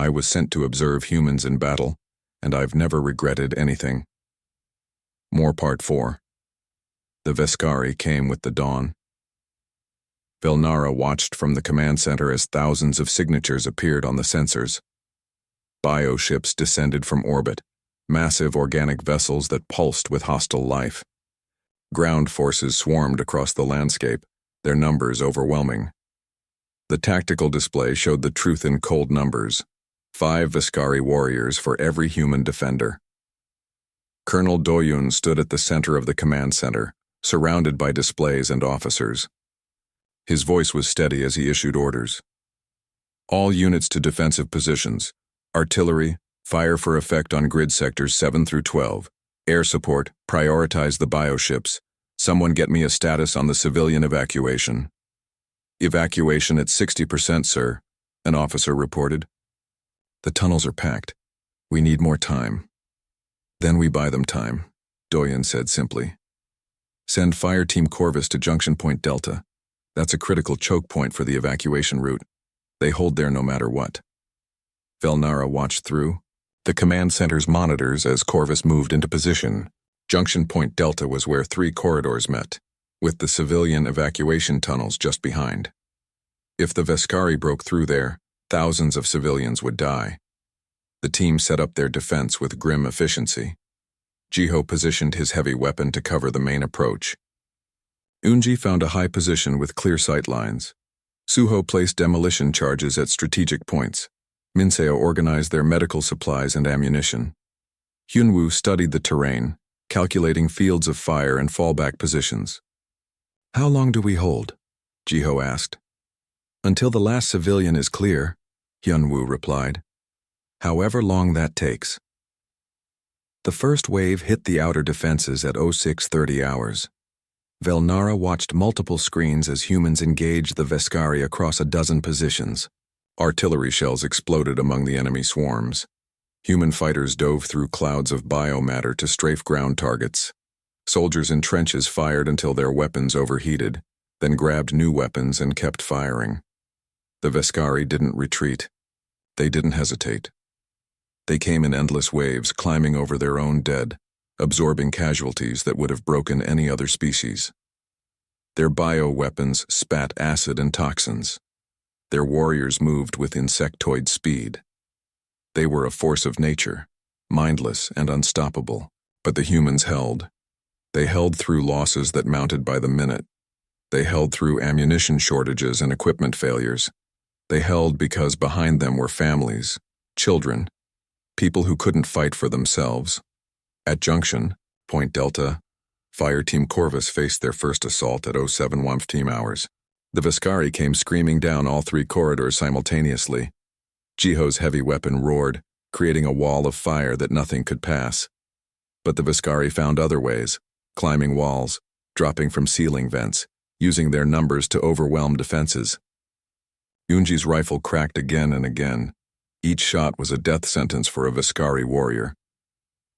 I was sent to observe humans in battle, and I've never regretted anything. More Part 4. The Veskari came with the dawn. Velnara watched from the command center as thousands of signatures appeared on the sensors. Bioships descended from orbit, massive organic vessels that pulsed with hostile life. Ground forces swarmed across the landscape, their numbers overwhelming. The tactical display showed the truth in cold numbers: 5 Veskari warriors for every human defender. Colonel Doyun stood at the center of the command center, surrounded by displays and officers. His voice was steady as he issued orders. All units to defensive positions. Artillery, fire for effect on grid sectors 7 through 12. Air support, prioritize the bioships. Someone get me a status on the civilian evacuation. Evacuation at 60%, sir, an officer reported. The tunnels are packed. We need more time. Then we buy them time, Doyen said simply. Send Fire Team Corvus to Junction Point Delta. That's a critical choke point for the evacuation route. They hold there no matter what. Velnara watched through the command center's monitors as Corvus moved into position. Junction Point Delta was where 3 corridors met, with the civilian evacuation tunnels just behind. If the Veskari broke through there, thousands of civilians would die. The team set up their defense with grim efficiency. Jiho positioned his heavy weapon to cover the main approach. Unji found a high position with clear sight lines. Suho placed demolition charges at strategic points. Minseo organized their medical supplies and ammunition. Hyunwoo studied the terrain, calculating fields of fire and fallback positions. How long do we hold? Jiho asked. Until the last civilian is clear, Hyunwoo replied. However long that takes. The first wave hit the outer defenses at 06:30 hours. Velnara watched multiple screens as humans engaged the Veskari across a dozen positions. Artillery shells exploded among the enemy swarms. Human fighters dove through clouds of biomatter to strafe ground targets. Soldiers in trenches fired until their weapons overheated, then grabbed new weapons and kept firing. The Veskari didn't retreat. They didn't hesitate. They came in endless waves, climbing over their own dead, absorbing casualties that would have broken any other species. Their bioweapons spat acid and toxins. Their warriors moved with insectoid speed. They were a force of nature, mindless and unstoppable, but the humans held. They held through losses that mounted by the minute. They held through ammunition shortages and equipment failures. They held because behind them were families, children, people who couldn't fight for themselves. At Junction, Point Delta, Fire Team Corvus faced their first assault at 07 WAMF team hours. The Veskari came screaming down all 3 corridors simultaneously. Jiho's heavy weapon roared, creating a wall of fire that nothing could pass. But the Veskari found other ways, climbing walls, dropping from ceiling vents, using their numbers to overwhelm defenses. Unji's rifle cracked again and again. Each shot was a death sentence for a Veskari warrior.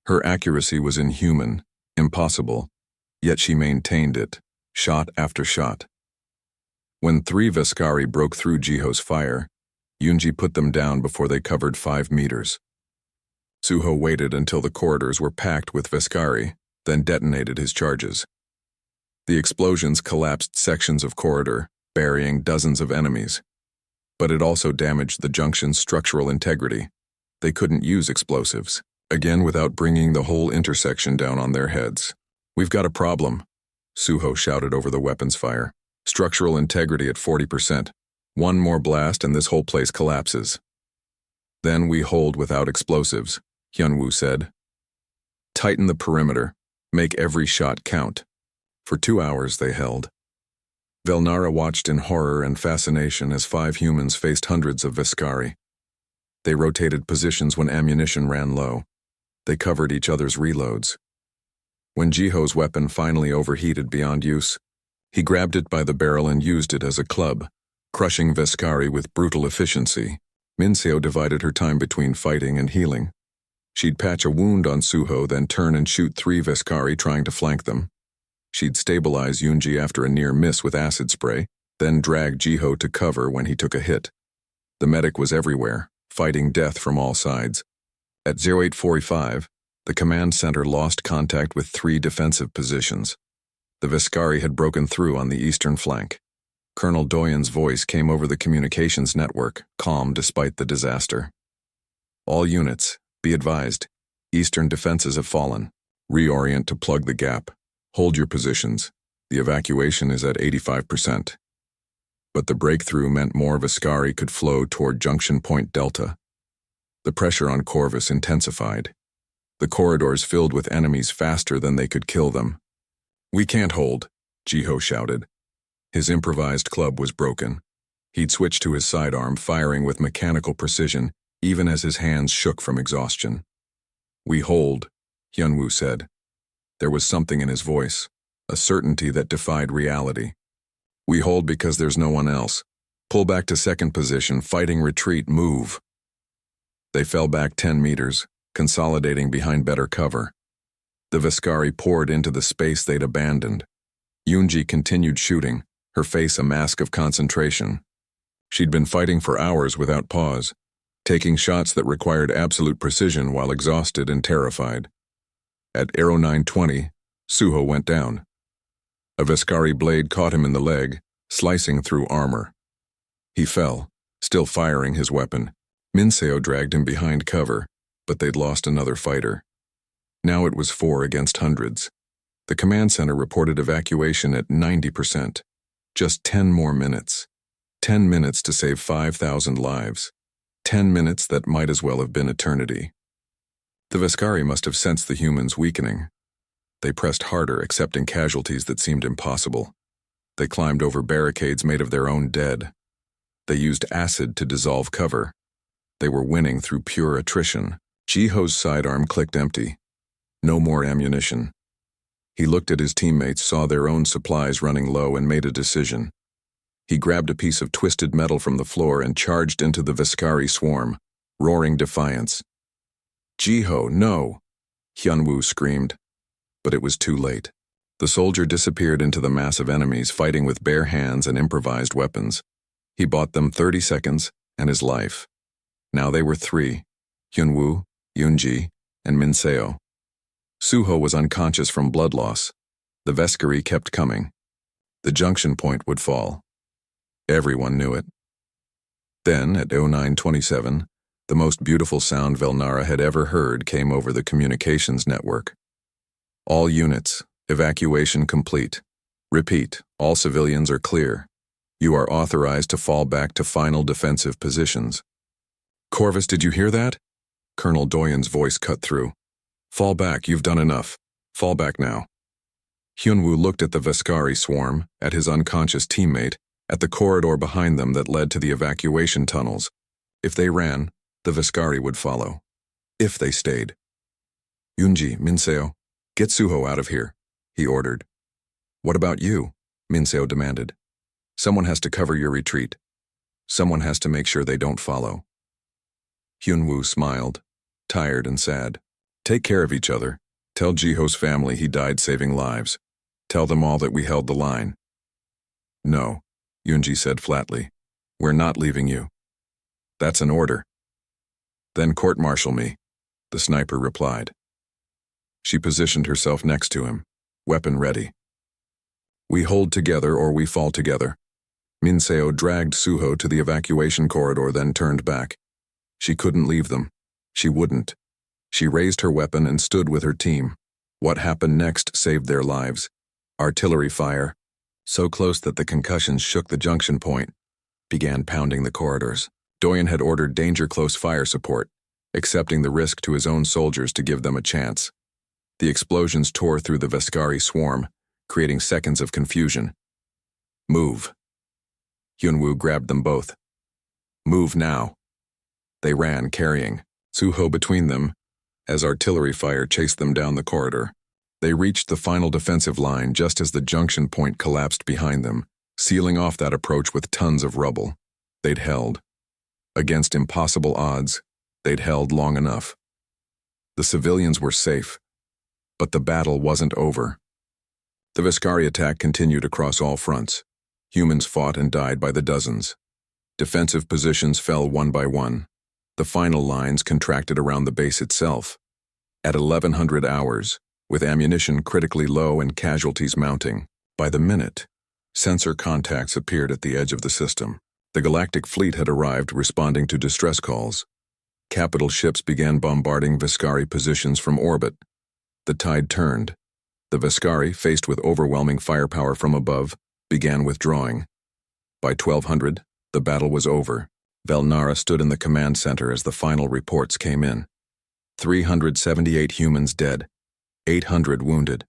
Her accuracy was inhuman, impossible, yet she maintained it, shot after shot. When 3 Veskari broke through Jiho's fire, Unji put them down before they covered 5 meters. Suho waited until the corridors were packed with Veskari, then detonated his charges. The explosions collapsed sections of corridor, burying dozens of enemies. But it also damaged the junction's structural integrity. They couldn't use explosives, again without bringing the whole intersection down on their heads. We've got a problem, Suho shouted over the weapons fire. Structural integrity at 40%. One more blast and this whole place collapses. Then we hold without explosives, Hyunwoo said. Tighten the perimeter. Make every shot count. For 2 hours they held. Velnara watched in horror and fascination as 5 humans faced hundreds of Veskari. They rotated positions when ammunition ran low. They covered each other's reloads. When Jiho's weapon finally overheated beyond use, he grabbed it by the barrel and used it as a club, crushing Veskari with brutal efficiency. Minseo divided her time between fighting and healing. She'd patch a wound on Suho, then turn and shoot 3 Veskari trying to flank them. She'd stabilize Unji after a near miss with acid spray, then drag Jiho to cover when he took a hit. The medic was everywhere, fighting death from all sides. At 0845, the command center lost contact with 3 defensive positions. The Veskari had broken through on the eastern flank. Colonel Doyen's voice came over the communications network, calm despite the disaster. All units, be advised, eastern defenses have fallen. Reorient to plug the gap. Hold your positions. The evacuation is at 85%. But the breakthrough meant more Veskari could flow toward Junction Point Delta. The pressure on Corvus intensified. The corridors filled with enemies faster than they could kill them. "We can't hold," Jiho shouted. His improvised club was broken. He'd switched to his sidearm, firing with mechanical precision, even as his hands shook from exhaustion. "We hold," Hyunwoo said. There was something in his voice, a certainty that defied reality. "We hold because there's no one else. Pull back to second position, fighting retreat, move." They fell back 10 meters, consolidating behind better cover. The Veskari poured into the space they'd abandoned. Yoonji continued shooting, her face a mask of concentration. She'd been fighting for hours without pause, taking shots that required absolute precision while exhausted and terrified. At Arrow 920, Suho went down. A Veskari blade caught him in the leg, slicing through armor. He fell, still firing his weapon. Minseo dragged him behind cover, but they'd lost another fighter. Now it was 4 against hundreds. The command center reported evacuation at 90%. Just 10 more minutes. 10 minutes to save 5,000 lives. 10 minutes that might as well have been eternity. The Veskari must have sensed the humans weakening. They pressed harder, accepting casualties that seemed impossible. They climbed over barricades made of their own dead. They used acid to dissolve cover. They were winning through pure attrition. Jiho's sidearm clicked empty. No more ammunition. He looked at his teammates, saw their own supplies running low, and made a decision. He grabbed a piece of twisted metal from the floor and charged into the Veskari swarm, roaring defiance. "Jiho, no!" Hyunwoo screamed. But it was too late. The soldier disappeared into the mass of enemies, fighting with bare hands and improvised weapons. He bought them 30 seconds and his life. Now they were 3, Hyunwoo, Yoonji, and Minseo. Suho was unconscious from blood loss. The Veskari kept coming. The junction point would fall. Everyone knew it. Then, at 0927, the most beautiful sound Velnara had ever heard came over the communications network. "All units, evacuation complete. Repeat, all civilians are clear. You are authorized to fall back to final defensive positions." "Corvus, did you hear that?" Colonel Doyen's voice cut through. "Fall back, you've done enough. Fall back now." Hyunwoo looked at the Veskari swarm, at his unconscious teammate, at the corridor behind them that led to the evacuation tunnels. If they ran, the Veskari would follow. If they stayed. "Yoonji, Minseo, get Suho out of here," he ordered. "What about you?" Minseo demanded. "Someone has to cover your retreat. Someone has to make sure they don't follow." Hyunwoo smiled, tired and sad. "Take care of each other. Tell Jiho's family he died saving lives. Tell them all that we held the line." "No," Yoonji said flatly. "We're not leaving you." "That's an order." "Then court-martial me," the sniper replied. She positioned herself next to him, weapon ready. "We hold together or we fall together." Minseo dragged Suho to the evacuation corridor, then turned back. She couldn't leave them. She wouldn't. She raised her weapon and stood with her team. What happened next saved their lives. Artillery fire, so close that the concussions shook the junction point, began pounding the corridors. Doyen had ordered danger-close fire support, accepting the risk to his own soldiers to give them a chance. The explosions tore through the Veskari swarm, creating seconds of confusion. "Move." Hyunwoo grabbed them both. "Move now." They ran, carrying Suho between them, as artillery fire chased them down the corridor. They reached the final defensive line just as the junction point collapsed behind them, sealing off that approach with tons of rubble. They'd held. Against impossible odds, they'd held long enough. The civilians were safe, but the battle wasn't over. The Veskari attack continued across all fronts. Humans fought and died by the dozens. Defensive positions fell one by one. The final lines contracted around the base itself. At 1100 hours, with ammunition critically low and casualties mounting, by the minute, sensor contacts appeared at the edge of the system. The Galactic fleet had arrived, responding to distress calls. Capital ships began bombarding Viscari positions from orbit. The tide turned. The Viscari, faced with overwhelming firepower from above, began withdrawing. By 1200, the battle was over. Velnara stood in the command center as the final reports came in. 378 humans dead, 800 wounded.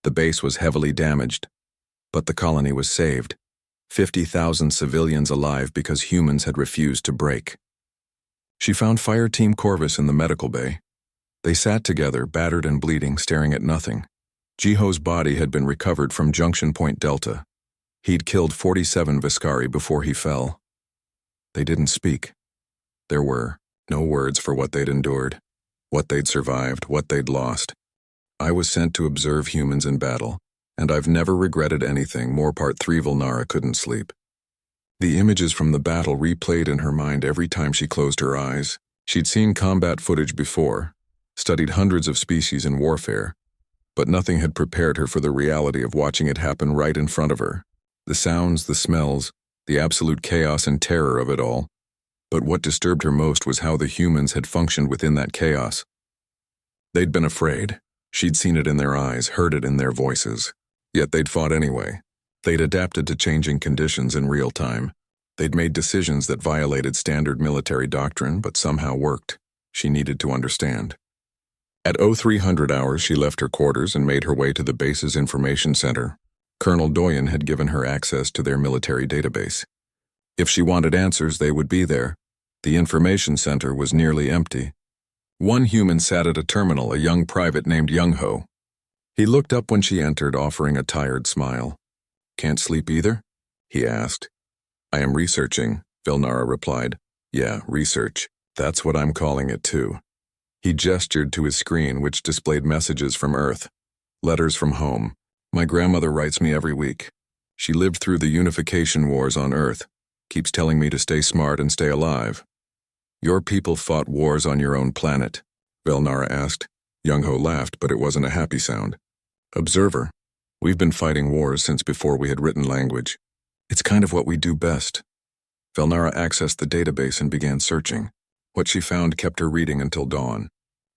The base was heavily damaged, but the colony was saved. 50,000 civilians alive because humans had refused to break. She found Fire Team Corvus in the medical bay. They sat together, battered and bleeding, staring at nothing. Jiho's body had been recovered from Junction Point Delta. He'd killed 47 Viscari before he fell. They didn't speak. There were no words for what they'd endured, what they'd survived, what they'd lost. I was sent to observe humans in battle, and I've never regretted anything more. Part 3. Velnara couldn't sleep. The images from the battle replayed in her mind every time she closed her eyes. She'd seen combat footage before, studied hundreds of species in warfare, but nothing had prepared her for the reality of watching it happen right in front of her. The sounds, the smells, the absolute chaos and terror of it all. But what disturbed her most was how the humans had functioned within that chaos. They'd been afraid. She'd seen it in their eyes, heard it in their voices. Yet they'd fought anyway. They'd adapted to changing conditions in real time. They'd made decisions that violated standard military doctrine but somehow worked. She needed to understand. At 0300 hours, she left her quarters and made her way to the base's information center. Colonel Doyen had given her access to their military database. If she wanted answers, they would be there. The information center was nearly empty. One human sat at a terminal, a young private named Young-Ho. He looked up when she entered, offering a tired smile. "Can't sleep either?" he asked. "I am researching," Velnara replied. "Yeah, research. That's what I'm calling it too." He gestured to his screen, which displayed messages from Earth. Letters from home. "My grandmother writes me every week. She lived through the unification wars on Earth. Keeps telling me to stay smart and stay alive." "Your people fought wars on your own planet?" Velnara asked. Young-Ho laughed, but it wasn't a happy sound. "Observer, we've been fighting wars since before we had written language. It's kind of what we do best." Velnara accessed the database and began searching. What she found kept her reading until dawn.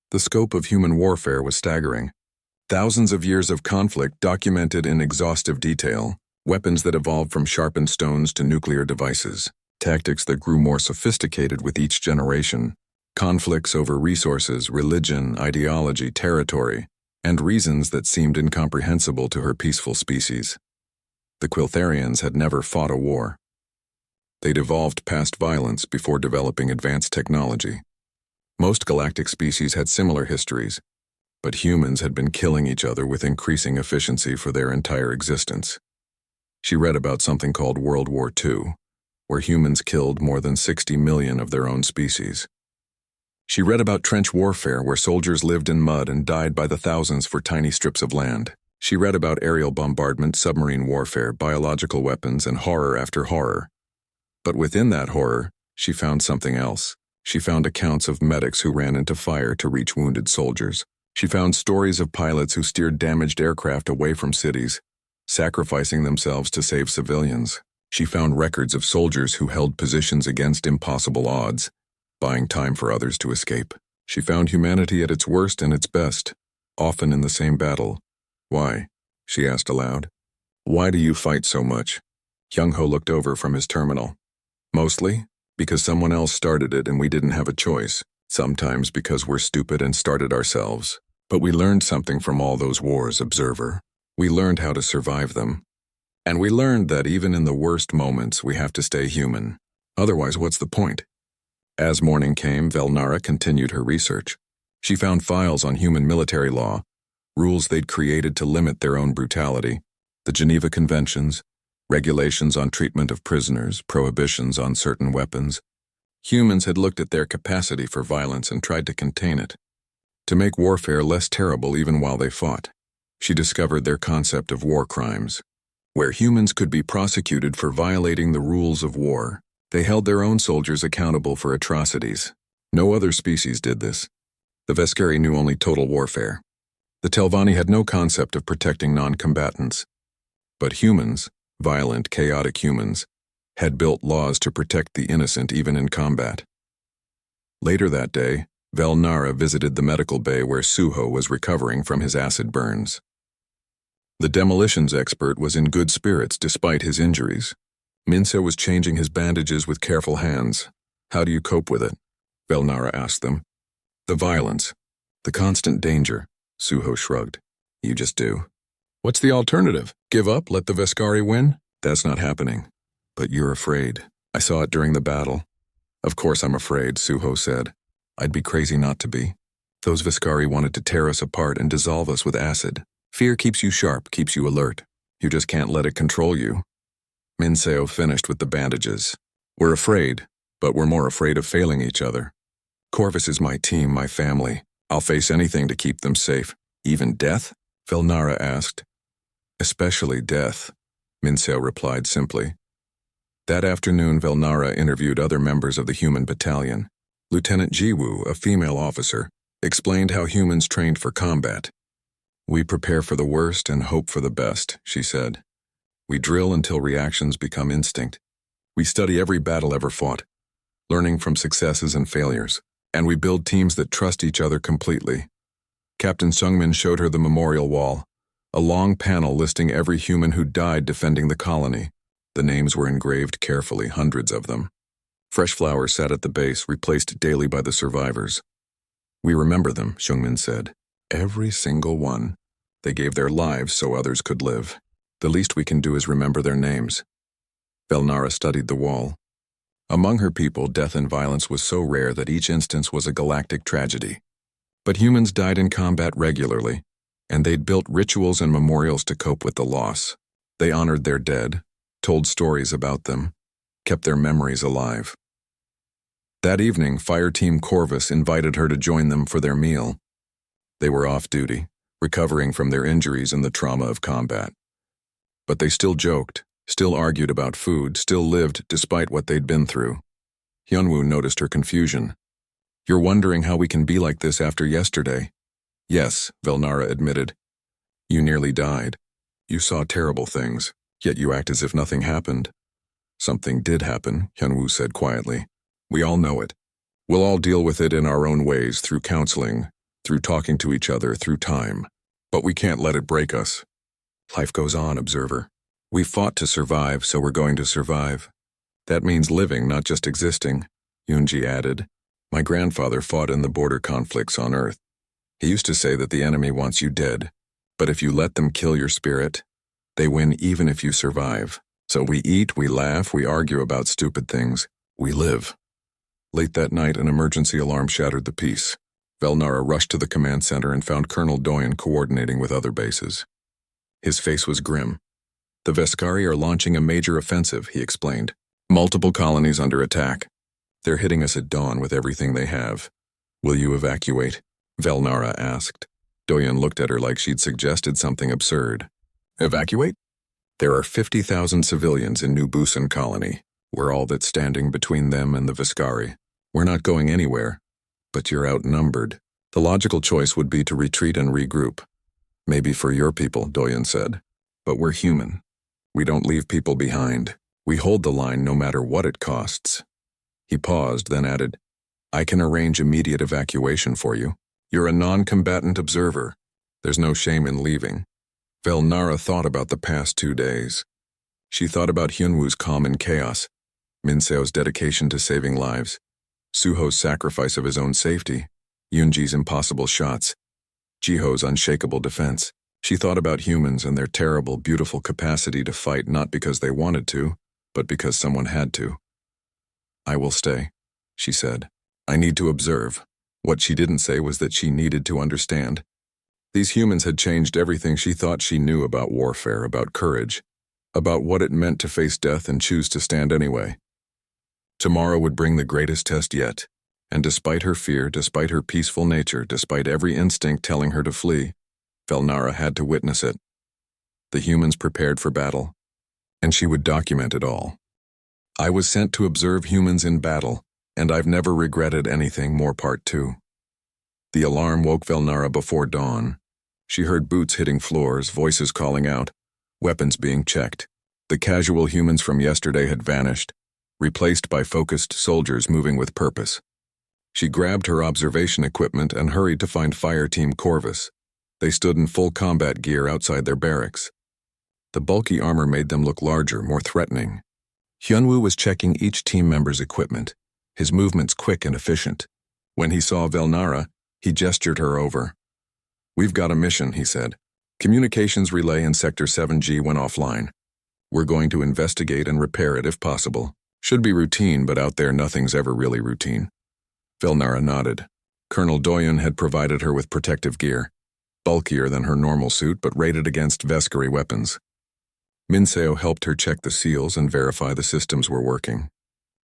The scope of human warfare was staggering. Thousands of years of conflict documented in exhaustive detail, weapons that evolved from sharpened stones to nuclear devices, tactics that grew more sophisticated with each generation, conflicts over resources, religion, ideology, territory, and reasons that seemed incomprehensible to her peaceful species. The Quiltharians had never fought a war. They'd evolved past violence before developing advanced technology. Most galactic species had similar histories, but humans had been killing each other with increasing efficiency for their entire existence. She read about something called World War II, where humans killed more than 60 million of their own species. She read about trench warfare, where soldiers lived in mud and died by the thousands for tiny strips of land. She read about aerial bombardment, submarine warfare, biological weapons, and horror after horror. But within that horror, she found something else. She found accounts of medics who ran into fire to reach wounded soldiers. She found stories of pilots who steered damaged aircraft away from cities, sacrificing themselves to save civilians. She found records of soldiers who held positions against impossible odds, buying time for others to escape. She found humanity at its worst and its best, often in the same battle. "Why?" she asked aloud. "Why do you fight so much?" Young-Ho looked over from his terminal. "Mostly because someone else started it and we didn't have a choice. Sometimes because we're stupid and started ourselves. But we learned something from all those wars, observer. We learned how to survive them. And we learned that even in the worst moments, we have to stay human. Otherwise, what's the point?" As morning came, Velnara continued her research. She found files on human military law, rules they'd created to limit their own brutality, the Geneva Conventions, regulations on treatment of prisoners, prohibitions on certain weapons. Humans had looked at their capacity for violence and tried to contain it, to make warfare less terrible even while they fought. She discovered their concept of war crimes, where humans could be prosecuted for violating the rules of war. They held their own soldiers accountable for atrocities. No other species did this. The Veskari knew only total warfare. The Telvanni had no concept of protecting non-combatants. But humans, violent, chaotic humans, had built laws to protect the innocent even in combat. Later that day, Velnara visited the medical bay where Suho was recovering from his acid burns. The demolitions expert was in good spirits despite his injuries. Minse was changing his bandages with careful hands. "How do you cope with it?" Velnara asked them. "The violence. The constant danger," Suho shrugged. "You just do." "What's the alternative? Give up, let the Veskari win?" "That's not happening. But you're afraid. I saw it during the battle." "Of course I'm afraid," Suho said. "I'd be crazy not to be. Those Veskari wanted to tear us apart and dissolve us with acid. Fear keeps you sharp, keeps you alert. You just can't let it control you." Minseo finished with the bandages. "We're afraid, but we're more afraid of failing each other. Corvus is my team, my family. I'll face anything to keep them safe. Even death?" Velnara asked. "Especially death," Minseo replied simply. That afternoon, Velnara interviewed other members of the human battalion. Lieutenant Jiwoo, a female officer, explained how humans trained for combat. "We prepare for the worst and hope for the best," she said. "We drill until reactions become instinct. We study every battle ever fought, learning from successes and failures, and we build teams that trust each other completely." Captain Sungmin showed her the memorial wall, a long panel listing every human who died defending the colony. The names were engraved carefully, hundreds of them. Fresh flowers sat at the base, replaced daily by the survivors. "We remember them," Sungmin said. "Every single one. They gave their lives so others could live. The least we can do is remember their names." Velnara studied the wall. Among her people, death and violence was so rare that each instance was a galactic tragedy. But humans died in combat regularly, and they'd built rituals and memorials to cope with the loss. They honored their dead, told stories about them, kept their memories alive. That evening, Fireteam Corvus invited her to join them for their meal. They were off duty, recovering from their injuries and the trauma of combat. But they still joked, still argued about food, still lived despite what they'd been through. Hyunwoo noticed her confusion. "You're wondering how we can be like this after yesterday?" "Yes," Velnara admitted. "You nearly died. You saw terrible things, yet you act as if nothing happened." "Something did happen," Hyunwoo said quietly. "We all know it. We'll all deal with it in our own ways, through counseling, through talking to each other, through time. But we can't let it break us. Life goes on, observer. We fought to survive, so we're going to survive. That means living, not just existing," Yoonji added. "My grandfather fought in the border conflicts on Earth. He used to say that the enemy wants you dead, but if you let them kill your spirit, they win even if you survive. So we eat, we laugh, we argue about stupid things. We live." Late that night, an emergency alarm shattered the peace. Velnara rushed to the command center and found Colonel Doyen coordinating with other bases. His face was grim. "The Veskari are launching a major offensive," he explained. "Multiple colonies under attack. They're hitting us at dawn with everything they have. Will you evacuate?" Velnara asked. Doyen looked at her like she'd suggested something absurd. "Evacuate?" "There are 50,000 civilians in New Busan colony. We're all that's standing between them and the Veskari. We're not going anywhere, but you're outnumbered. The logical choice would be to retreat and regroup." "Maybe for your people," Doyen said. "But we're human. We don't leave people behind. We hold the line no matter what it costs." He paused, then added, "I can arrange immediate evacuation for you. You're a non-combatant observer. There's no shame in leaving." Velnara thought about the past 2 days. She thought about Hyunwoo's calm in chaos, Minseo's dedication to saving lives, Suho's sacrifice of his own safety, Yoonji's impossible shots, Jiho's unshakable defense. She thought about humans and their terrible, beautiful capacity to fight not because they wanted to, but because someone had to. "I will stay," she said. "I need to observe." What she didn't say was that she needed to understand. These humans had changed everything she thought she knew about warfare, about courage, about what it meant to face death and choose to stand anyway. Tomorrow would bring the greatest test yet, and despite her fear, despite her peaceful nature, despite every instinct telling her to flee, Velnara had to witness it. The humans prepared for battle, and she would document it all. "I was sent to observe humans in battle," And I've never regretted anything more. Part 2. The alarm woke Velnara before dawn. She heard boots hitting floors, voices calling out, weapons being checked. The casual humans from yesterday had vanished, replaced by focused soldiers moving with purpose. She grabbed her observation equipment and hurried to find Fire Team Corvus. They stood in full combat gear outside their barracks. The bulky armor made them look larger, more threatening. Hyunwoo was checking each team member's equipment, his movements quick and efficient. When he saw Velnara, he gestured her over. "We've got a mission," he said. "Communications relay in Sector 7G went offline. We're going to investigate and repair it if possible. Should be routine, but out there nothing's ever really routine." Velnara nodded. Colonel Doyen had provided her with protective gear, bulkier than her normal suit but rated against Veskari weapons. Minseo helped her check the seals and verify the systems were working.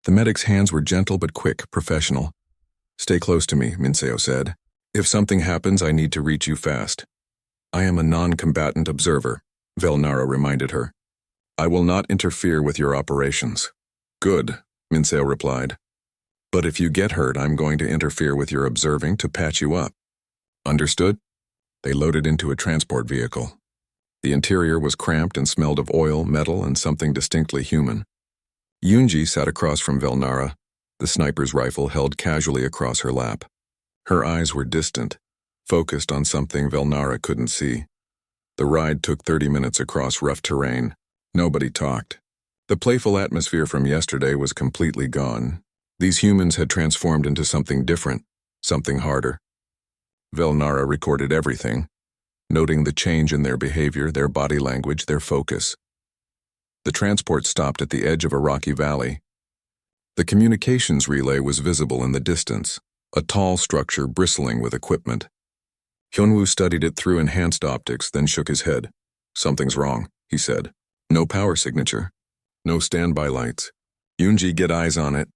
The medic's hands were gentle but quick, professional. "Stay close to me," Minseo said. "If something happens, I need to reach you fast." "I am a non-combatant observer," Velnara reminded her. "I will not interfere with your operations." "Good," Minseo replied. "But if you get hurt, I'm going to interfere with your observing to patch you up." "Understood?" They loaded into a transport vehicle. The interior was cramped and smelled of oil, metal, and something distinctly human. Yoonji sat across from Velnara, the sniper's rifle held casually across her lap. Her eyes were distant, focused on something Velnara couldn't see. The ride took 30 minutes across rough terrain. Nobody talked. The playful atmosphere from yesterday was completely gone. These humans had transformed into something different, something harder. Velnara recorded everything, noting the change in their behavior, their body language, their focus. The transport stopped at the edge of a rocky valley. The communications relay was visible in the distance, a tall structure bristling with equipment. Hyunwoo studied it through enhanced optics, then shook his head. "Something's wrong," he said. "No power signature. No standby lights. Yoonji, get eyes on it."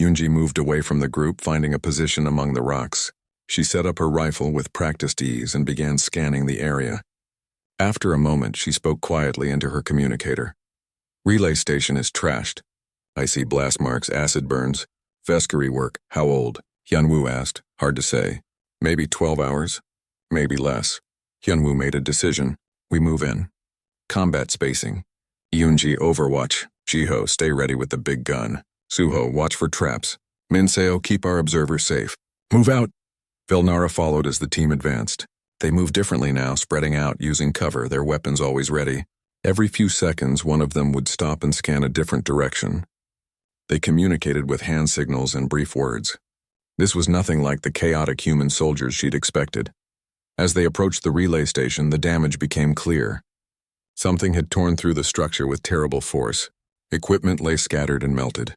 Yoonji moved away from the group, finding a position among the rocks. She set up her rifle with practiced ease and began scanning the area. After a moment, she spoke quietly into her communicator. "Relay station is trashed. I see blast marks, acid burns. Veskari work. How old?" Hyunwoo asked. "Hard to say. Maybe 12 hours. Maybe less." Hyunwoo made a decision. "We move in." Combat spacing. Yoonji, overwatch. Jiho, stay ready with the big gun. Suho, watch for traps. Minseo, keep our observer safe. "Move out!" Velnara followed as the team advanced. They moved differently now, spreading out, using cover, their weapons always ready. Every few seconds, one of them would stop and scan a different direction. They communicated with hand signals and brief words. This was nothing like the chaotic human soldiers she'd expected. As they approached the relay station, the damage became clear. Something had torn through the structure with terrible force. Equipment lay scattered and melted.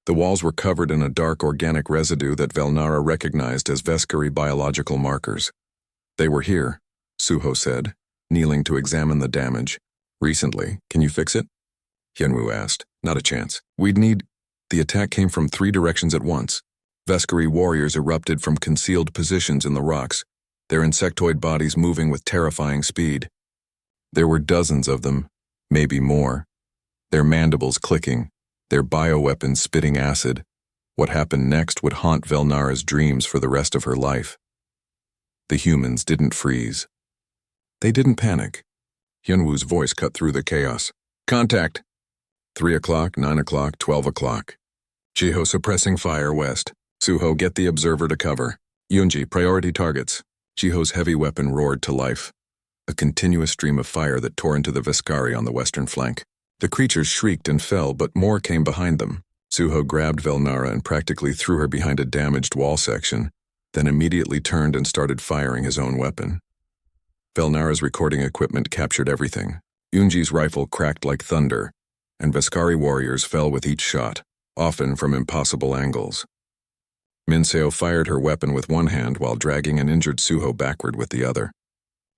The walls were covered in a dark organic residue that Velnara recognized as Veskari biological markers. "They were here," Suho said, kneeling to examine the damage. "Recently. Can you fix it?" Hyunwoo asked. "Not a chance. We'd need—" The attack came from 3 directions at once. Veskari warriors erupted from concealed positions in the rocks, their insectoid bodies moving with terrifying speed. There were dozens of them, maybe more, their mandibles clicking, their bioweapons spitting acid. What happened next would haunt Velnara's dreams for the rest of her life. The humans didn't freeze. They didn't panic. Hyunwoo's voice cut through the chaos. "Contact!" 3 o'clock, 9 o'clock, 12 o'clock. Jiho suppressing fire west. Suho, get the observer to cover. Yoonji, priority targets. Jiho's heavy weapon roared to life. A continuous stream of fire that tore into the Veskari on the western flank. The creatures shrieked and fell, but more came behind them. Suho grabbed Velnara and practically threw her behind a damaged wall section, then immediately turned and started firing his own weapon. Velnara's recording equipment captured everything. Yoonji's rifle cracked like thunder, and Veskari warriors fell with each shot, often from impossible angles. Minseo fired her weapon with one hand while dragging an injured Suho backward with the other.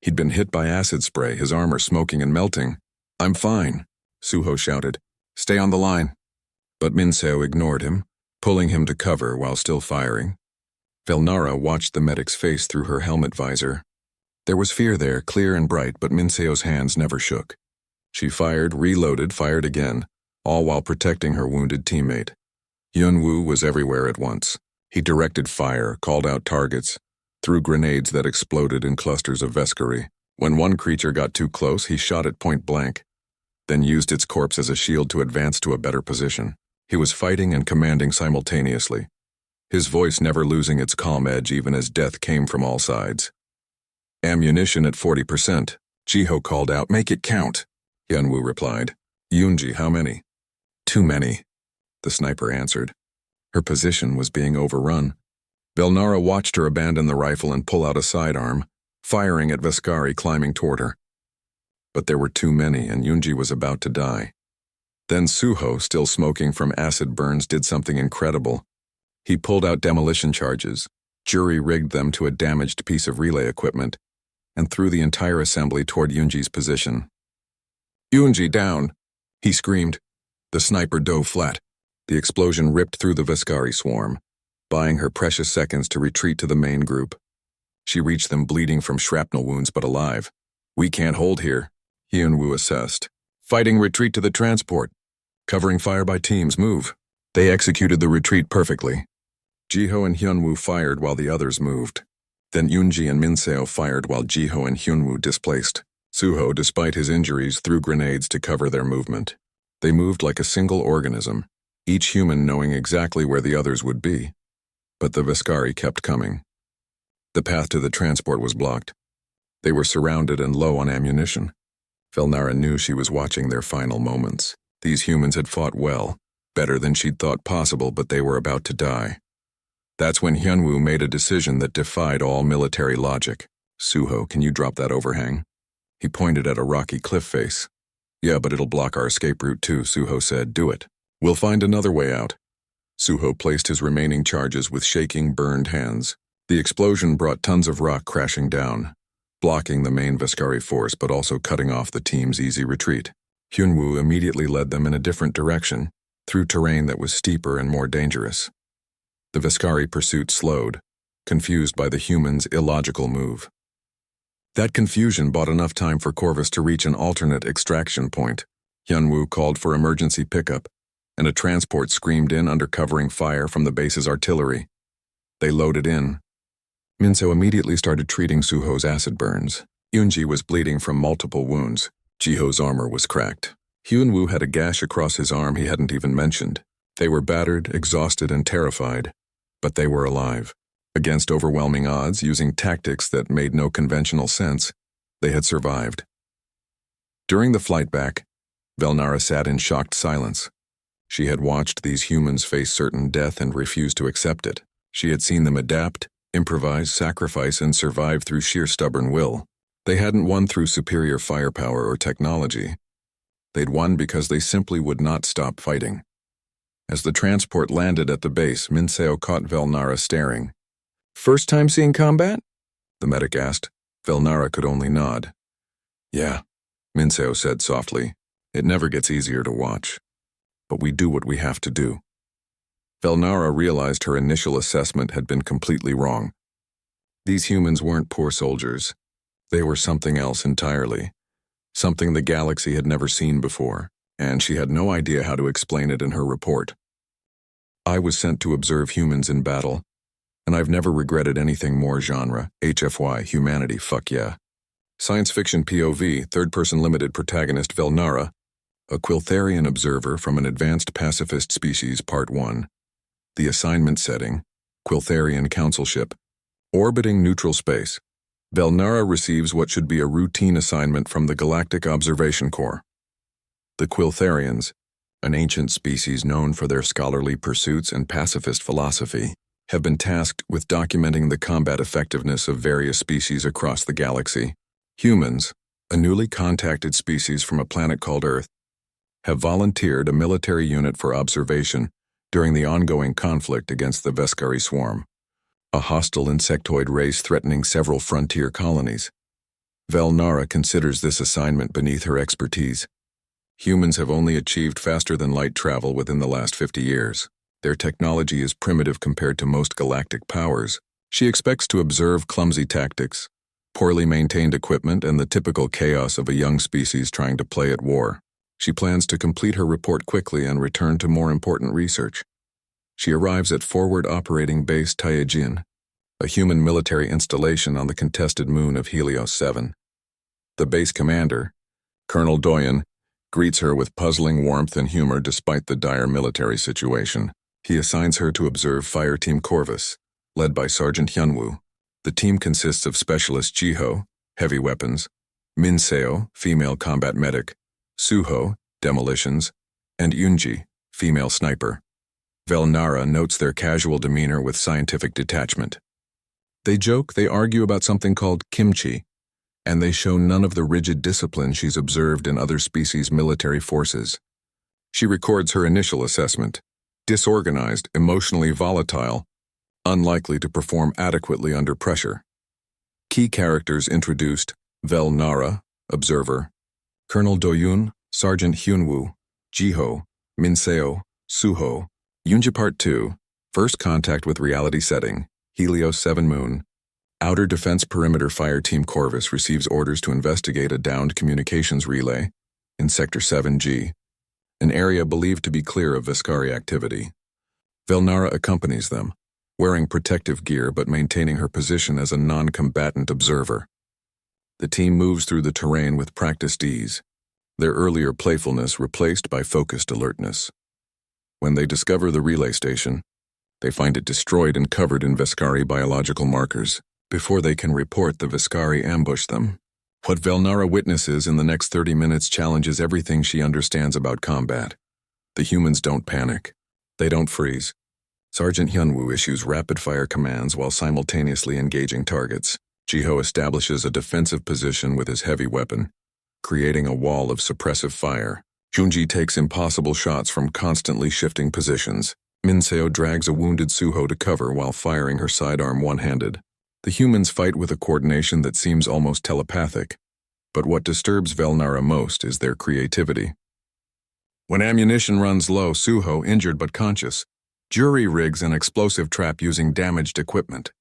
He'd been hit by acid spray, his armor smoking and melting. "I'm fine," Suho shouted. "Stay on the line." But Minseo ignored him, pulling him to cover while still firing. Velnara watched the medic's face through her helmet visor. There was fear there, clear and bright, but Minseo's hands never shook. She fired, reloaded, fired again, all while protecting her wounded teammate. Yunwu was everywhere at once. He directed fire, called out targets, threw grenades that exploded in clusters of Vescari. When one creature got too close, he shot it point blank, then used its corpse as a shield to advance to a better position. He was fighting and commanding simultaneously, his voice never losing its calm edge even as death came from all sides. Ammunition at 40%. Jiho called out, "Make it count." Yunwu replied, "Yunji, how many?" "Too many," the sniper answered. Her position was being overrun. Velnara watched her abandon the rifle and pull out a sidearm, firing at Vescari climbing toward her. But there were too many, and Yunji was about to die. Then Suho, still smoking from acid burns, did something incredible. He pulled out demolition charges, jury-rigged them to a damaged piece of relay equipment, and threw the entire assembly toward Yunji's position. "Yunji, down!" he screamed. The sniper dove flat. The explosion ripped through the Vescari swarm, buying her precious seconds to retreat to the main group. She reached them bleeding from shrapnel wounds but alive. "We can't hold here," Hyunwoo assessed. "Fighting retreat to the transport. Covering fire by teams, move." They executed the retreat perfectly. Jiho and Hyunwoo fired while the others moved. Then Yunji and Minseo fired while Jiho and Hyunwoo displaced. Suho, despite his injuries, threw grenades to cover their movement. They moved like a single organism, each human knowing exactly where the others would be. But the Vescari kept coming. The path to the transport was blocked. They were surrounded and low on ammunition. Velnara knew she was watching their final moments. These humans had fought well, better than she'd thought possible, but they were about to die. That's when Hyunwoo made a decision that defied all military logic. "Suho, can you drop that overhang?" He pointed at a rocky cliff face. "Yeah, but it'll block our escape route too," Suho said. "Do it. We'll find another way out." Suho placed his remaining charges with shaking, burned hands. The explosion brought tons of rock crashing down, blocking the main Vescari force but also cutting off the team's easy retreat. Hyunwoo immediately led them in a different direction, through terrain that was steeper and more dangerous. The Vescari pursuit slowed, confused by the humans' illogical move. That confusion bought enough time for Corvus to reach an alternate extraction point. Hyunwoo called for emergency pickup, and a transport screamed in under covering fire from the base's artillery. They loaded in. Minseo immediately started treating Suho's acid burns. Yunji was bleeding from multiple wounds. Jiho's armor was cracked. Hyunwoo had a gash across his arm he hadn't even mentioned. They were battered, exhausted, and terrified, but they were alive. Against overwhelming odds, using tactics that made no conventional sense, they had survived. During the flight back, Velnara sat in shocked silence. She had watched these humans face certain death and refused to accept it. She had seen them adapt, improvise, sacrifice, and survive through sheer stubborn will. They hadn't won through superior firepower or technology. They'd won because they simply would not stop fighting. As the transport landed at the base, Minseo caught Velnara staring. "First time seeing combat?" the medic asked. Velnara could only nod. "Yeah," Minseo said softly. "It never gets easier to watch. But we do what we have to do." Velnara realized her initial assessment had been completely wrong. These humans weren't poor soldiers. They were something else entirely. Something the galaxy had never seen before, and she had no idea how to explain it in her report. "I was sent to observe humans in battle, and I've never regretted anything more. Genre, HFY, humanity, fuck yeah." Science fiction POV, third-person limited protagonist Velnara, a Quiltharian observer from an advanced pacifist species, Part 1. The assignment setting, Quiltharian Council ship, orbiting neutral space. Velnara receives what should be a routine assignment from the Galactic Observation Corps. The Quiltharians, an ancient species known for their scholarly pursuits and pacifist philosophy, have been tasked with documenting the combat effectiveness of various species across the galaxy. Humans, a newly contacted species from a planet called Earth, have volunteered a military unit for observation during the ongoing conflict against the Vescari swarm, a hostile insectoid race threatening several frontier colonies. Velnara considers this assignment beneath her expertise. Humans have only achieved faster-than-light travel within the last 50 years. Their technology is primitive compared to most galactic powers. She expects to observe clumsy tactics, poorly maintained equipment, and the typical chaos of a young species trying to play at war. She plans to complete her report quickly and return to more important research. She arrives at Forward Operating Base Taiyajin, a human military installation on the contested moon of Helios 7. The base commander, Colonel Doyen, greets her with puzzling warmth and humor despite the dire military situation. He assigns her to observe Fire Team Corvus, led by Sergeant Hyunwoo. The team consists of Specialist Jiho, heavy weapons, Minseo, female combat medic, Suho, demolitions, and Yunji, female sniper. Velnara notes their casual demeanor with scientific detachment. They joke, they argue about something called kimchi, and they show none of the rigid discipline she's observed in other species' military forces. She records her initial assessment: disorganized, emotionally volatile, unlikely to perform adequately under pressure. Key characters introduced: Velnara, observer; Colonel Doyun, Sergeant Hyunwoo; Jiho, Minseo, Suho. Yunji Part 2, First Contact with Reality Setting, Helios 7 Moon. Outer Defense Perimeter Fire Team Corvus receives orders to investigate a downed communications relay in Sector 7G, an area believed to be clear of Viscari activity. Velnara accompanies them, wearing protective gear but maintaining her position as a non-combatant observer. The team moves through the terrain with practiced ease, their earlier playfulness replaced by focused alertness. When they discover the relay station, they find it destroyed and covered in Viscari biological markers. Before they can report, the Viscari ambush them. What Velnara witnesses in the next 30 minutes challenges everything she understands about combat. The humans don't panic. They don't freeze. Sergeant Hyunwoo issues rapid-fire commands while simultaneously engaging targets. Jiho establishes a defensive position with his heavy weapon, creating a wall of suppressive fire. Junji takes impossible shots from constantly shifting positions. Minseo drags a wounded Suho to cover while firing her sidearm one-handed. The humans fight with a coordination that seems almost telepathic, but what disturbs Velnara most is their creativity. When ammunition runs low, Suho, injured but conscious, jury rigs an explosive trap using damaged equipment.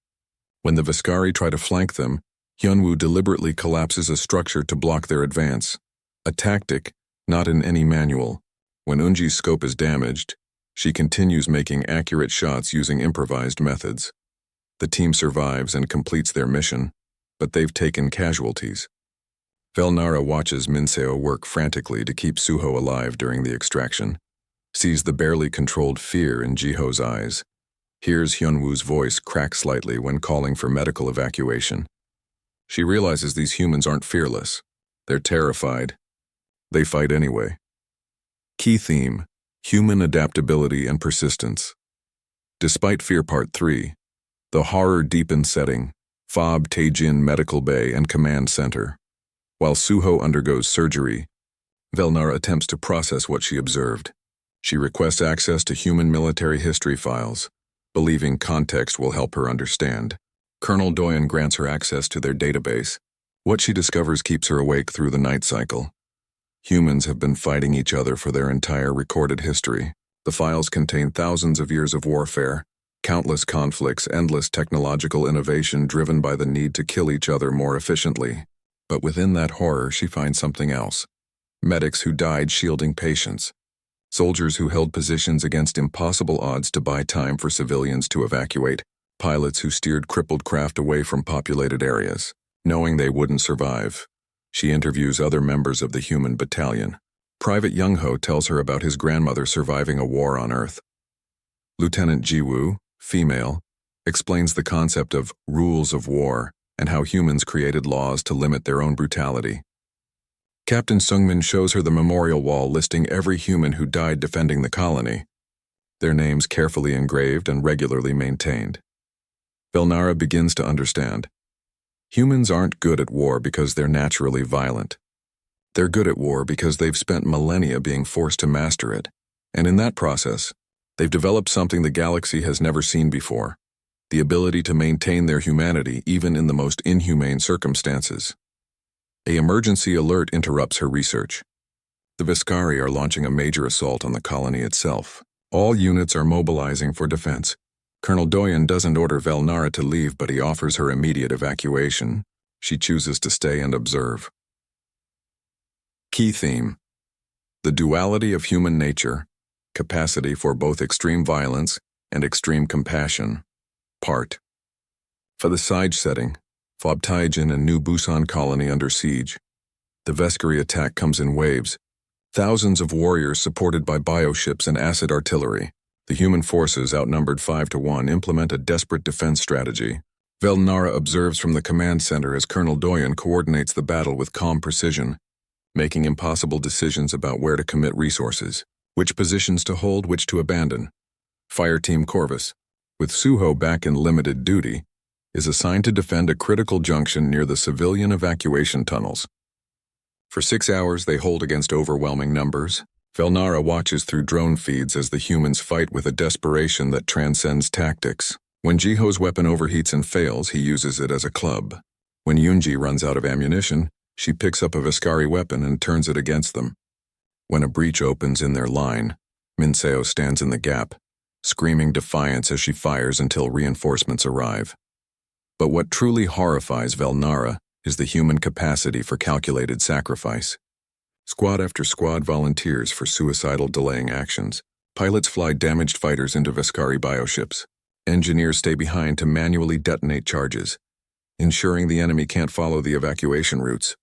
When the Viscari try to flank them, Hyunwoo deliberately collapses a structure to block their advance. A tactic not in any manual. When Unji's scope is damaged, she continues making accurate shots using improvised methods. The team survives and completes their mission, but they've taken casualties. Velnara watches Minseo work frantically to keep Suho alive during the extraction, sees the barely controlled fear in Jiho's eyes, hears Hyunwoo's voice crack slightly when calling for medical evacuation. She realizes these humans aren't fearless. They're terrified. They fight anyway. Key theme: human adaptability and persistence. Despite Fear Part 3, the horror-deepened setting, Fob Taejin Medical Bay and Command Center. While Suho undergoes surgery, Velnara attempts to process what she observed. She requests access to human military history files, believing context will help her understand. Colonel Doyen grants her access to their database. What she discovers keeps her awake through the night cycle. Humans have been fighting each other for their entire recorded history. The files contain thousands of years of warfare, countless conflicts, endless technological innovation driven by the need to kill each other more efficiently. But within that horror, she finds something else. Medics who died shielding patients. Soldiers who held positions against impossible odds to buy time for civilians to evacuate. Pilots who steered crippled craft away from populated areas, knowing they wouldn't survive. She interviews other members of the human battalion. Private Young-ho tells her about his grandmother surviving a war on Earth. Lieutenant Jiwoo, female, explains the concept of rules of war and how humans created laws to limit their own brutality. Captain Sungmin shows her the memorial wall listing every human who died defending the colony, their names carefully engraved and regularly maintained. Velnara begins to understand. Humans aren't good at war because they're naturally violent. They're good at war because they've spent millennia being forced to master it, and in that process, they've developed something the galaxy has never seen before: the ability to maintain their humanity even in the most inhumane circumstances. An emergency alert interrupts her research. The Viscari are launching a major assault on the colony itself. All units are mobilizing for defense. Colonel Doyen doesn't order Velnara to leave, but he offers her immediate evacuation. She chooses to stay and observe. Key theme: the duality of human nature, capacity for both extreme violence and extreme compassion. Part. For the side setting, Phobtaijin and New Busan colony under siege. The Veskari attack comes in waves. Thousands of warriors supported by bioships and acid artillery. The human forces, outnumbered 5-1, implement a desperate defense strategy. Velnara observes from the command center as Colonel Doyen coordinates the battle with calm precision, making impossible decisions about where to commit resources, which positions to hold, which to abandon. Fireteam Corvus, with Suho back in limited duty, is assigned to defend a critical junction near the civilian evacuation tunnels. For 6 hours they hold against overwhelming numbers. Velnara watches through drone feeds as the humans fight with a desperation that transcends tactics. When Jiho's weapon overheats and fails, he uses it as a club. When Yunji runs out of ammunition, she picks up a Veskari weapon and turns it against them. When a breach opens in their line, Minseo stands in the gap, screaming defiance as she fires until reinforcements arrive. But what truly horrifies Velnara is the human capacity for calculated sacrifice. Squad after squad volunteers for suicidal delaying actions. Pilots fly damaged fighters into Veskari bioships. Engineers stay behind to manually detonate charges, ensuring the enemy can't follow the evacuation routes.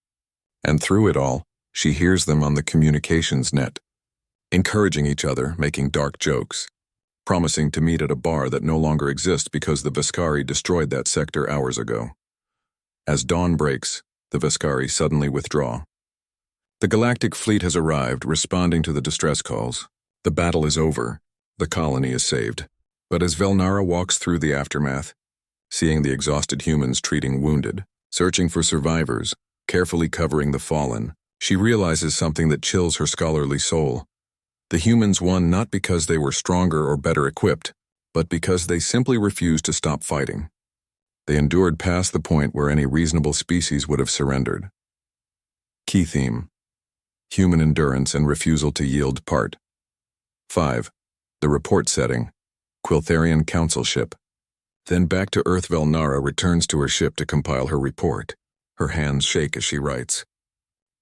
And through it all, she hears them on the communications net, encouraging each other, making dark jokes, promising to meet at a bar that no longer exists because the Veskari destroyed that sector hours ago. As dawn breaks, the Veskari suddenly withdraw. The Galactic fleet has arrived, responding to the distress calls. The battle is over. The colony is saved. But as Velnara walks through the aftermath, seeing the exhausted humans treating wounded, searching for survivors, carefully covering the fallen, she realizes something that chills her scholarly soul. The humans won not because they were stronger or better equipped, but because they simply refused to stop fighting. They endured past the point where any reasonable species would have surrendered. Key theme: human endurance and refusal to yield. Part 5. The report setting: Quiltharian Council ship. Then back to Earth. Velnara returns to her ship to compile her report. Her hands shake as she writes.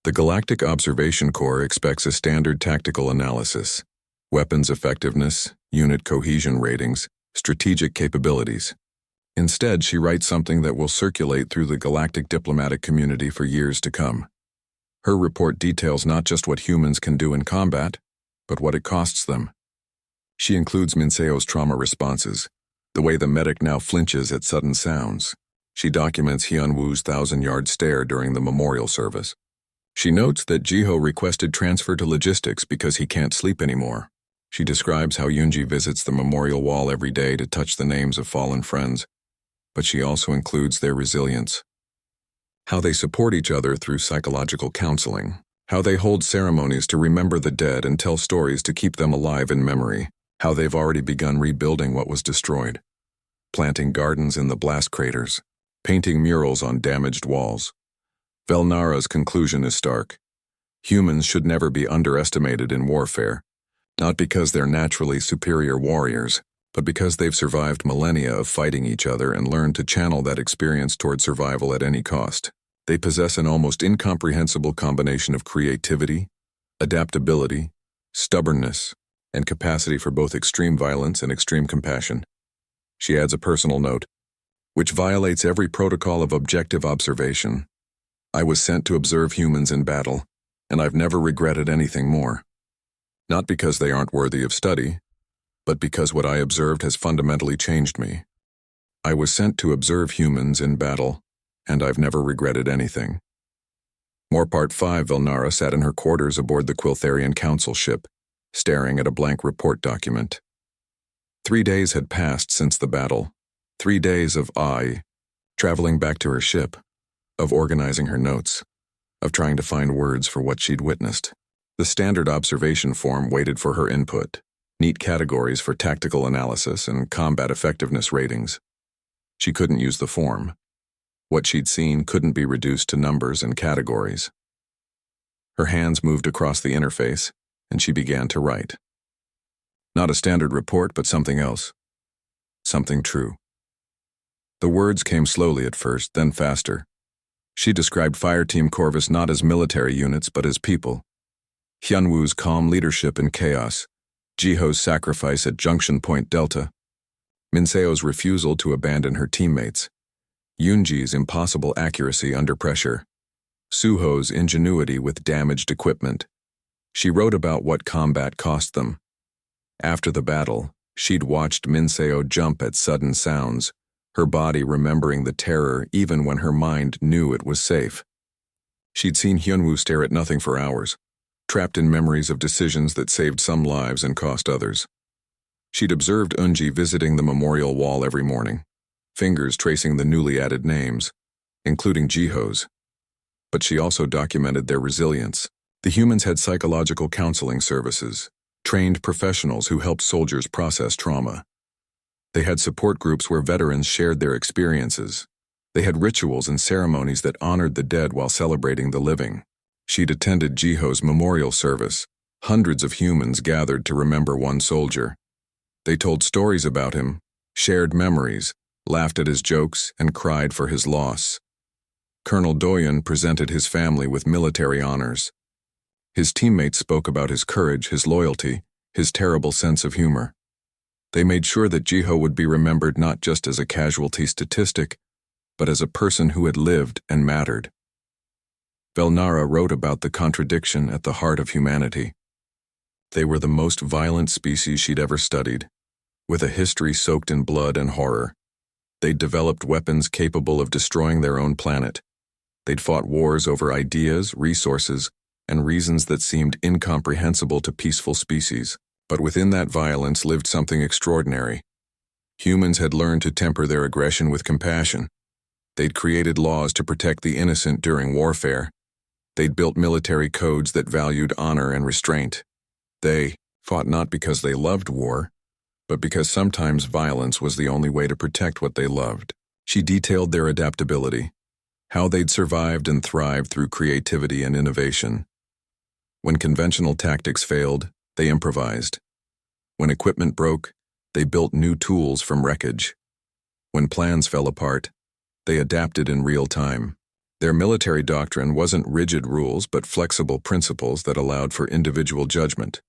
The Galactic Observation Corps expects a standard tactical analysis: weapons effectiveness, unit cohesion ratings, strategic capabilities. Instead, she writes something that will circulate through the galactic diplomatic community for years to come. Her report details not just what humans can do in combat, but what it costs them. She includes Minseo's trauma responses, the way the medic now flinches at sudden sounds. She documents Hyunwoo's 1,000-yard stare during the memorial service. She notes that Jiho requested transfer to logistics because he can't sleep anymore. She describes how Yunji visits the memorial wall every day to touch the names of fallen friends, but she also includes their resilience. How they support each other through psychological counseling. How they hold ceremonies to remember the dead and tell stories to keep them alive in memory. How they've already begun rebuilding what was destroyed. Planting gardens in the blast craters. Painting murals on damaged walls. Velnara's conclusion is stark. Humans should never be underestimated in warfare, not because they're naturally superior warriors, but because they've survived millennia of fighting each other and learned to channel that experience toward survival at any cost. They possess an almost incomprehensible combination of creativity, adaptability, stubbornness, and capacity for both extreme violence and extreme compassion. She adds a personal note, which violates every protocol of objective observation. I was sent to observe humans in battle, and I've never regretted anything more. Not because they aren't worthy of study, but because what I observed has fundamentally changed me. I was sent to observe humans in battle, and I've never regretted anything. More Part 5. Velnara sat in her quarters aboard the Quiltharian Council ship, staring at a blank report document. 3 days had passed since the battle. 3 days of traveling back to her ship, of organizing her notes, of trying to find words for what she'd witnessed. The standard observation form waited for her input. Neat categories for tactical analysis and combat effectiveness ratings. She couldn't use the form. What she'd seen couldn't be reduced to numbers and categories. Her hands moved across the interface, and she began to write. Not a standard report, but something else. Something true. The words came slowly at first, then faster. She described Fireteam Corvus not as military units, but as people. Hyunwoo's calm leadership in chaos. Jiho's sacrifice at Junction Point Delta, Minseo's refusal to abandon her teammates, Yunji's impossible accuracy under pressure, Suho's ingenuity with damaged equipment. She wrote about what combat cost them. After the battle, she'd watched Minseo jump at sudden sounds, her body remembering the terror even when her mind knew it was safe. She'd seen Hyunwoo stare at nothing for hours, trapped in memories of decisions that saved some lives and cost others. She'd observed Eunji visiting the memorial wall every morning, fingers tracing the newly added names, including Jiho's. But she also documented their resilience. The humans had psychological counseling services, trained professionals who helped soldiers process trauma. They had support groups where veterans shared their experiences. They had rituals and ceremonies that honored the dead while celebrating the living. She'd attended Jiho's memorial service. Hundreds of humans gathered to remember one soldier. They told stories about him, shared memories, laughed at his jokes, and cried for his loss. Colonel Doyen presented his family with military honors. His teammates spoke about his courage, his loyalty, his terrible sense of humor. They made sure that Jiho would be remembered not just as a casualty statistic, but as a person who had lived and mattered. Velnara wrote about the contradiction at the heart of humanity. They were the most violent species she'd ever studied, with a history soaked in blood and horror. They'd developed weapons capable of destroying their own planet. They'd fought wars over ideas, resources, and reasons that seemed incomprehensible to peaceful species. But within that violence lived something extraordinary. Humans had learned to temper their aggression with compassion. They'd created laws to protect the innocent during warfare. They'd built military codes that valued honor and restraint. They fought not because they loved war, but because sometimes violence was the only way to protect what they loved. She detailed their adaptability, how they'd survived and thrived through creativity and innovation. When conventional tactics failed, they improvised. When equipment broke, they built new tools from wreckage. When plans fell apart, they adapted in real time. Their military doctrine wasn't rigid rules but flexible principles that allowed for individual judgment.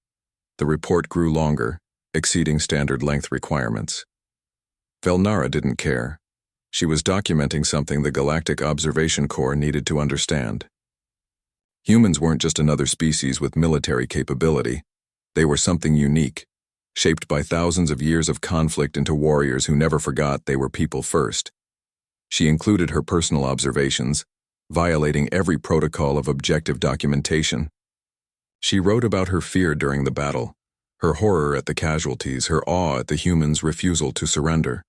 The report grew longer, exceeding standard length requirements. Velnara didn't care. She was documenting something the Galactic Observation Corps needed to understand. Humans weren't just another species with military capability. They were something unique, shaped by thousands of years of conflict into warriors who never forgot they were people first. She included her personal observations, violating every protocol of objective documentation. She wrote about her fear during the battle, her horror at the casualties, her awe at the humans' refusal to surrender.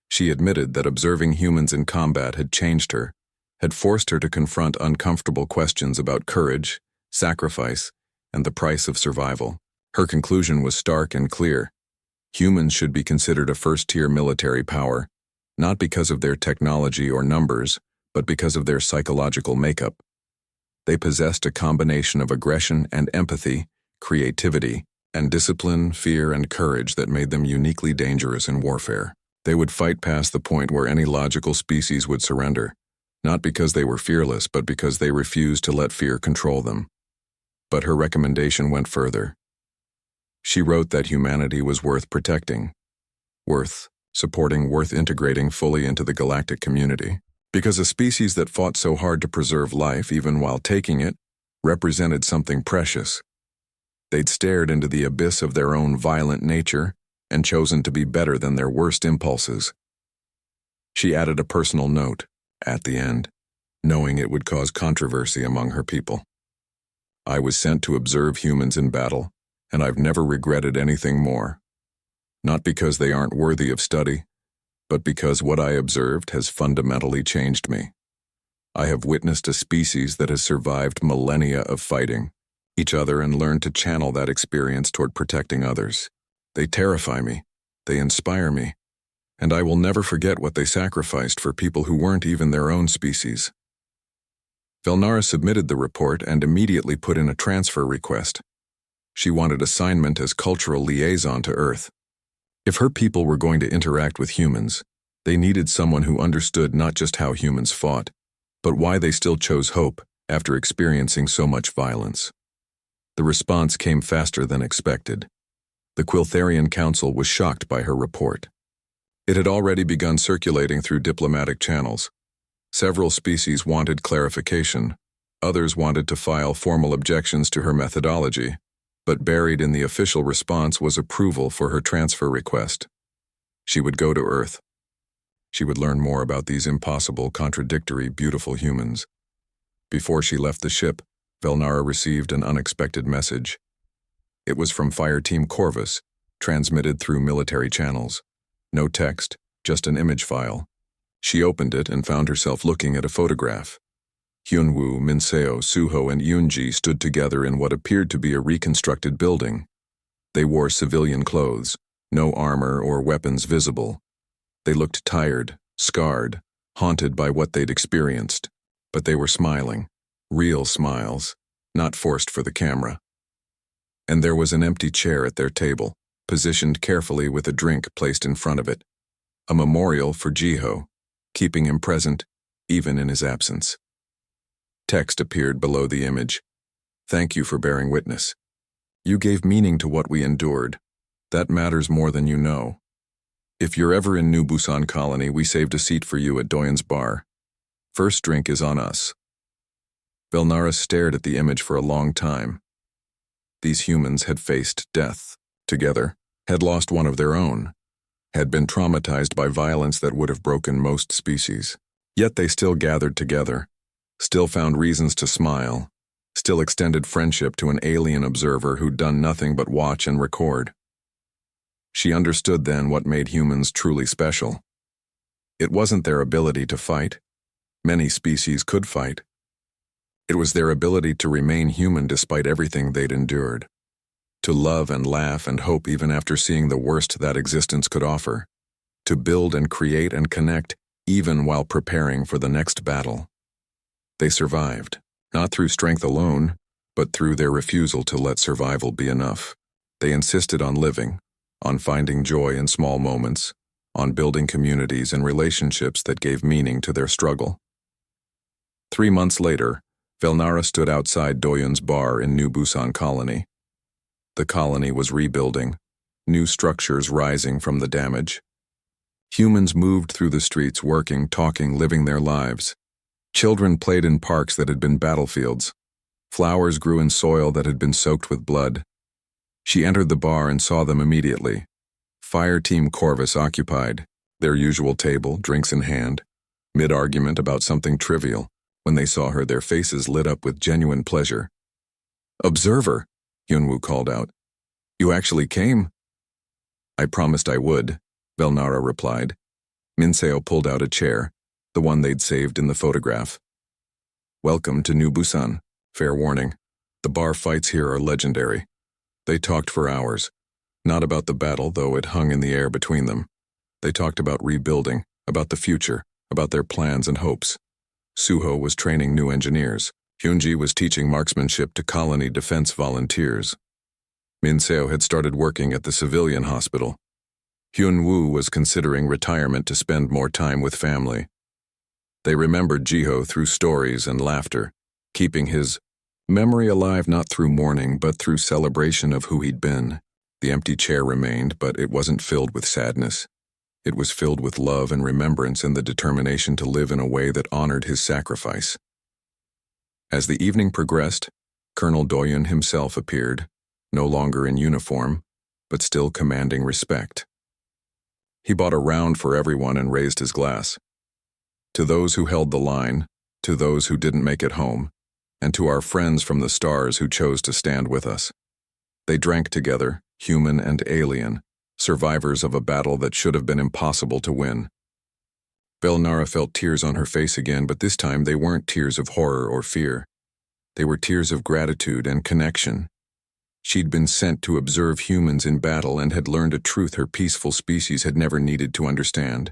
She admitted that observing humans in combat had changed her, had forced her to confront uncomfortable questions about courage, sacrifice, and the price of survival. Her conclusion was stark and clear. Humans should be considered a first-tier military power, not because of their technology or numbers, but because of their psychological makeup. They possessed a combination of aggression and empathy, creativity, and discipline, fear, and courage that made them uniquely dangerous in warfare. They would fight past the point where any logical species would surrender, not because they were fearless, but because they refused to let fear control them. But her recommendation went further. She wrote that humanity was worth protecting, worth supporting, worth integrating fully into the galactic community. Because a species that fought so hard to preserve life, even while taking it, represented something precious. They'd stared into the abyss of their own violent nature and chosen to be better than their worst impulses. She added a personal note at the end, knowing it would cause controversy among her people. I was sent to observe humans in battle, and I've never regretted anything more. Not because they aren't worthy of study, but because what I observed has fundamentally changed me. I have witnessed a species that has survived millennia of fighting each other and learned to channel that experience toward protecting others. They terrify me, they inspire me, and I will never forget what they sacrificed for people who weren't even their own species. Velnara submitted the report and immediately put in a transfer request. She wanted assignment as cultural liaison to Earth. If her people were going to interact with humans, they needed someone who understood not just how humans fought, but why they still chose hope after experiencing so much violence. The response came faster than expected. The Quiltharian Council was shocked by her report. It had already begun circulating through diplomatic channels. Several species wanted clarification. Others wanted to file formal objections to her methodology, but buried in the official response was approval for her transfer request. She would go to Earth. She would learn more about these impossible, contradictory, beautiful humans. Before she left the ship, Velnara received an unexpected message. It was from Fire Team Corvus, transmitted through military channels. No text, just an image file. She opened it and found herself looking at a photograph. Hyunwoo, Minseo, Suho, and Yoonji stood together in what appeared to be a reconstructed building. They wore civilian clothes, no armor or weapons visible. They looked tired, scarred, haunted by what they'd experienced, but they were smiling, real smiles, not forced for the camera. And there was an empty chair at their table, positioned carefully with a drink placed in front of it. A memorial for Jiho, keeping him present, even in his absence. Text appeared below the image. Thank you for bearing witness. You gave meaning to what we endured. That matters more than you know. If you're ever in New Busan Colony, we saved a seat for you at Doyen's bar. First drink is on us. Velnara stared at the image for a long time. These humans had faced death together, had lost one of their own, had been traumatized by violence that would have broken most species. Yet they still gathered together, still found reasons to smile, still extended friendship to an alien observer who'd done nothing but watch and record. She understood then what made humans truly special. It wasn't their ability to fight. Many species could fight. It was their ability to remain human despite everything they'd endured. To love and laugh and hope even after seeing the worst that existence could offer. To build and create and connect even while preparing for the next battle. They survived, not through strength alone, but through their refusal to let survival be enough. They insisted on living, on finding joy in small moments, on building communities and relationships that gave meaning to their struggle. 3 months later, Velnara stood outside Doyen's bar in New Busan Colony. The colony was rebuilding, new structures rising from the damage. Humans moved through the streets working, talking, living their lives. Children played in parks that had been battlefields. Flowers grew in soil that had been soaked with blood. She entered the bar and saw them immediately. Fire Team Corvus occupied, their usual table, drinks in hand, mid-argument about something trivial. When they saw her, their faces lit up with genuine pleasure. "Observer," Hyunwoo called out. "You actually came?" "I promised I would," Velnara replied. Minseo pulled out a chair, the one they'd saved in the photograph. "Welcome to New Busan. Fair warning, the bar fights here are legendary." They talked for hours, not about the battle, though it hung in the air between them. They talked about rebuilding, about the future, about their plans and hopes. Suho was training new engineers. Hyunji was teaching marksmanship to colony defense volunteers. Minseo had started working at the civilian hospital. Hyunwoo was considering retirement to spend more time with family. They remembered Jiho through stories and laughter, keeping his memory alive not through mourning but through celebration of who he'd been. The empty chair remained, but it wasn't filled with sadness. It was filled with love and remembrance and the determination to live in a way that honored his sacrifice. As the evening progressed, Colonel Doyen himself appeared, no longer in uniform, but still commanding respect. He bought a round for everyone and raised his glass. To those who held the line, to those who didn't make it home, and to our friends from the stars who chose to stand with us. They drank together, human and alien, survivors of a battle that should have been impossible to win. Velnara felt tears on her face again, but this time they weren't tears of horror or fear. They were tears of gratitude and connection. She'd been sent to observe humans in battle and had learned a truth her peaceful species had never needed to understand.